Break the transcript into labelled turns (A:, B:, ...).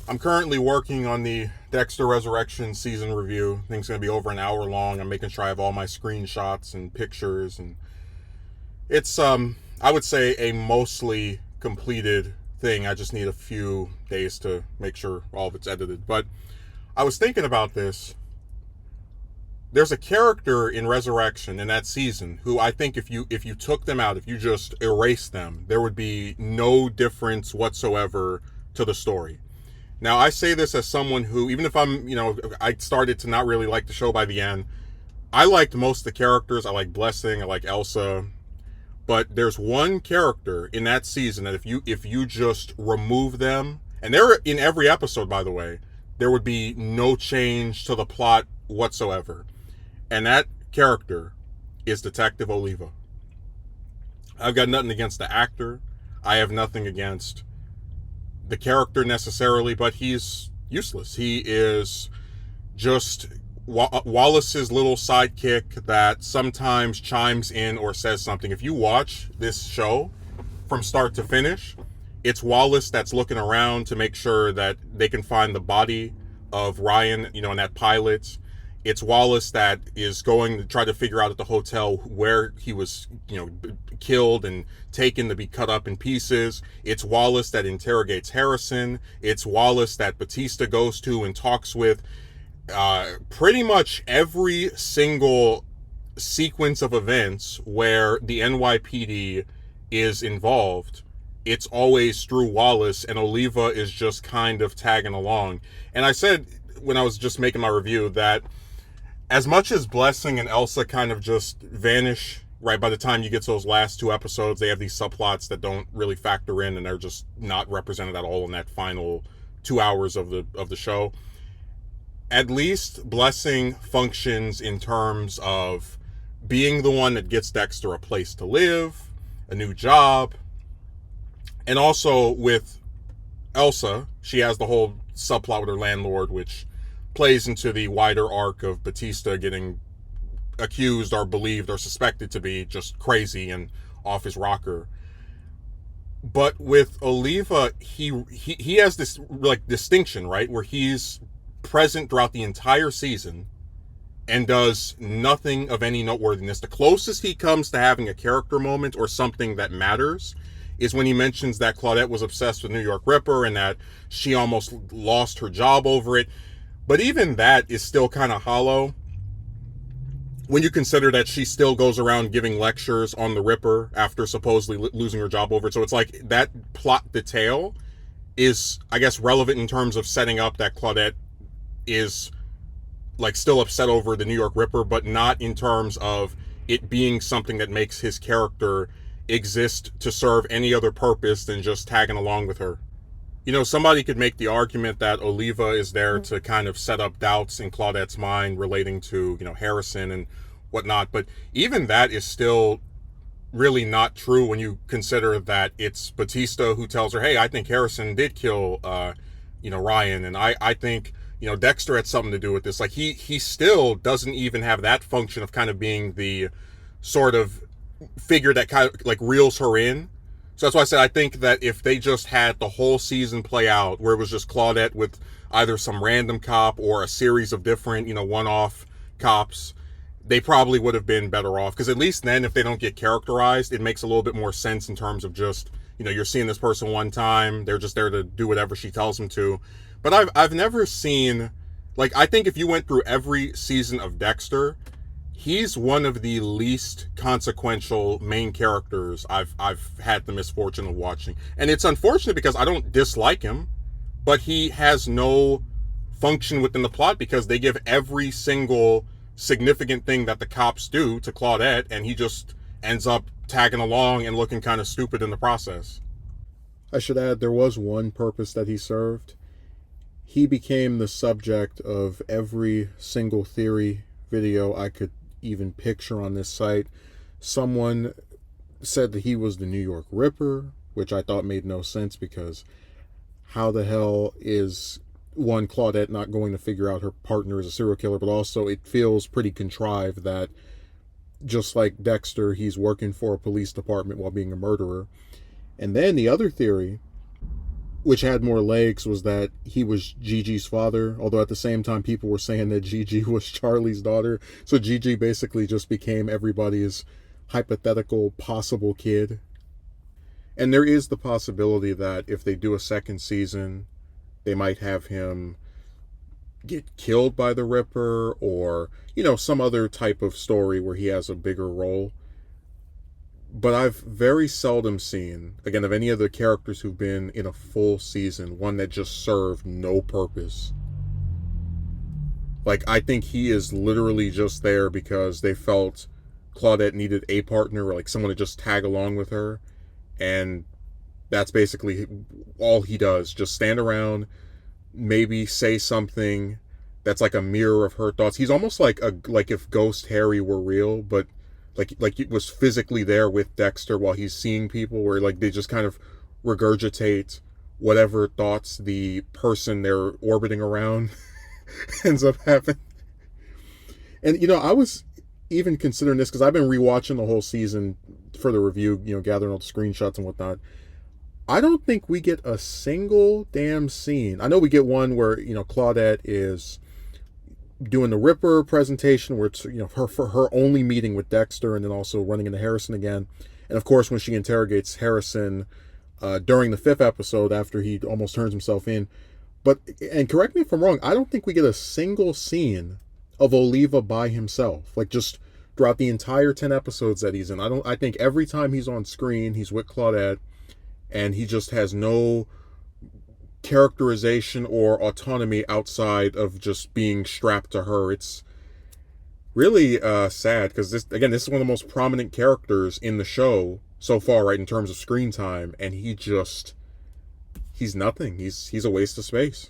A: I'm currently working on the Dexter Resurrection season review. I think it's going to be over an hour long. I'm making sure I have all my screenshots and pictures, and it's I would say a mostly completed thing. I just need a few days to make sure all of it's edited. But I was thinking about this. There's a character in Resurrection in that season who I think if you took them out, if you just erased them, there would be no difference whatsoever to the story. Now, I say this as someone who, even if I started to not really like the show by the end. I liked most of the characters. I like Blessing. I like Elsa. But there's one character in that season that if you just remove them, and they're in every episode, by the way, there would be no change to the plot whatsoever. And that character is Detective Oliva. I've got nothing against the actor. I have nothing against the character necessarily, but he's useless. He is just Wallace's little sidekick that sometimes chimes in or says something. If you watch this show from start to finish, it's Wallace that's looking around to make sure that they can find the body of Ryan, in that pilot. It's Wallace that is going to try to figure out at the hotel where he was, killed and taken to be cut up in pieces. It's Wallace that interrogates Harrison. It's Wallace that Batista goes to and talks with. Pretty much every single sequence of events where the NYPD is involved, it's always through Wallace, and Oliva is just kind of tagging along. And I said when I was just making my review that as much as Blessing and Elsa kind of just vanish right by the time you get to those last two episodes, they have these subplots that don't really factor in, and they're just not represented at all in that final 2 hours of the show. At least Blessing functions in terms of being the one that gets Dexter a place to live, a new job, and also with Elsa, she has the whole subplot with her landlord, which plays into the wider arc of Batista getting accused or believed or suspected to be just crazy and off his rocker. But with Oliva, he has this distinction, right, where he's present throughout the entire season and does nothing of any noteworthiness. The closest he comes to having a character moment or something that matters is when he mentions that Claudette was obsessed with New York Ripper and that she almost lost her job over it. But even that is still kind of hollow when you consider that she still goes around giving lectures on the Ripper after supposedly losing her job over it. So it's like that plot detail is, I guess, relevant in terms of setting up that Claudette is still upset over the New York Ripper, but not in terms of it being something that makes his character exist to serve any other purpose than just tagging along with her. Somebody could make the argument that Oliva is there to kind of set up doubts in Claudette's mind relating to, Harrison and whatnot. But even that is still really not true when you consider that it's Batista who tells her, hey, I think Harrison did kill, Ryan. And I think, Dexter had something to do with this. He still doesn't even have that function of kind of being the sort of figure that kind of reels her in. So that's why I said I think that if they just had the whole season play out where it was just Claudette with either some random cop or a series of different, one-off cops, they probably would have been better off. Because at least then, if they don't get characterized, it makes a little bit more sense in terms of just, you're seeing this person one time, they're just there to do whatever she tells them to. But I've never seen, I think if you went through every season of Dexter, he's one of the least consequential main characters I've had the misfortune of watching. And it's unfortunate because I don't dislike him, but he has no function within the plot because they give every single significant thing that the cops do to Claudette, and he just ends up tagging along and looking kind of stupid in the process. I should add, there was one purpose that he served. He became the subject of every single theory video I could even picture on this site. Someone said that he was the New York Ripper, which I thought made no sense because how the hell is one, Claudette not going to figure out her partner is a serial killer, but also it feels pretty contrived that just like Dexter, he's working for a police department while being a murderer. And then the other theory which had more legs, was that he was Gigi's father, although at the same time people were saying that Gigi was Charlie's daughter. So Gigi basically just became everybody's hypothetical possible kid. And there is the possibility that if they do a second season, they might have him get killed by the Ripper, or, some other type of story where he has a bigger role. But I've very seldom seen, again, of any of the characters who've been in a full season, one that just served no purpose. Like, I think he is literally just there because they felt Claudette needed a partner, or like someone to just tag along with her. And that's basically all he does. Just stand around, maybe say something that's like a mirror of her thoughts. He's almost like if Ghost Harry were real, but like it was physically there with Dexter while he's seeing people, where like they just kind of regurgitate whatever thoughts the person they're orbiting around ends up having. And I was even considering this because I've been rewatching the whole season for the review, gathering all the screenshots and whatnot. I don't think we get a single damn scene. I know we get one where, Claudette is doing the Ripper presentation, where it's, her only meeting with Dexter, and then also running into Harrison again. And of course, when she interrogates Harrison during the 5th episode after he almost turns himself in. And correct me if I'm wrong, I don't think we get a single scene of Oliva by himself. Like, just throughout the entire 10 episodes that he's in. I think every time he's on screen, he's with Claudette, and he just has no characterization or autonomy outside of just being strapped to her. It's really sad, because this is one of the most prominent characters in the show so far, right, in terms of screen time, and he's nothing. He's a waste of space.